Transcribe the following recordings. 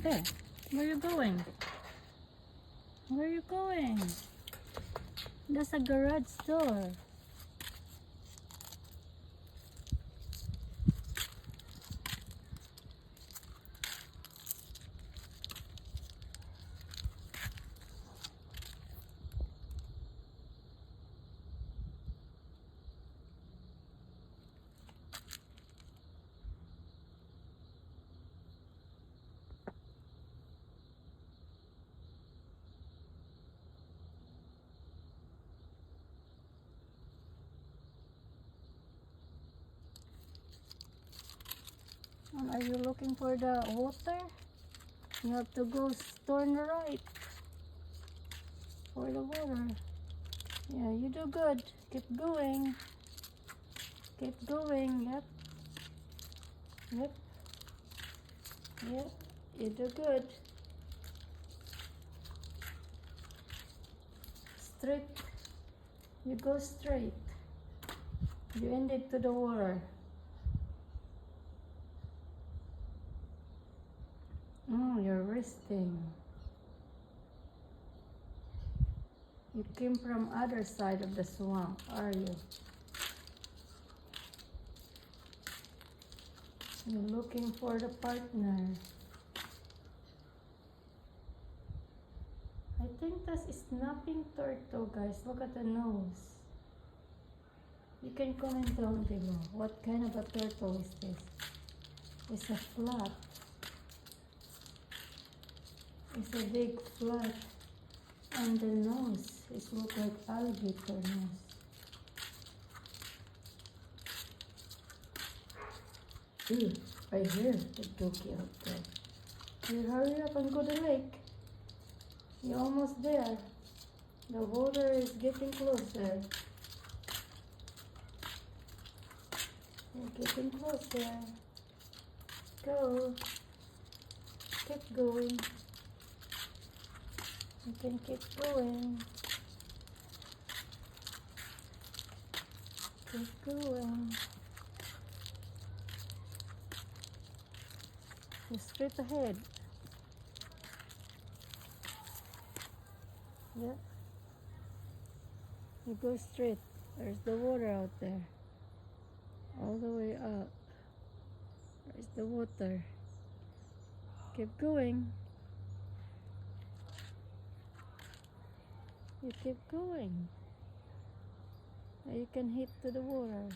There. Where are you going? Where are you going? There's a garage door. Are you looking for the water? You have to go turn right for the water. Yeah, you do good. Keep going. Keep going. Yep. Yep. Yep. You do good. Straight. You go straight. You end it to the water. Oh, you're resting. You came from other side of the swamp, are you? You're looking for the partner. I think that's a snapping turtle, guys. Look at the nose. You can comment down below. What kind of a turtle is this? It's a flat. It's a big flat. And the nose is look like alligator nose. Ooh, I hear the doggy out there. You hurry up and go to the lake. You're almost there. The water is getting closer. You're getting closer. Go. Keep going. You can keep going. Keep going. Go straight ahead. Yeah. You go straight. There's the water out there. All the way up. There's the water. Keep going. You keep going. Now you can hit to the water.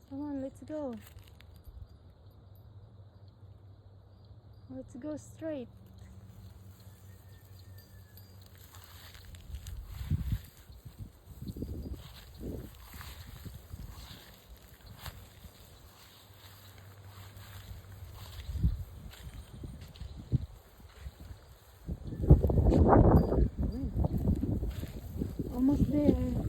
Come on, let's go. Let's go straight. Almost there.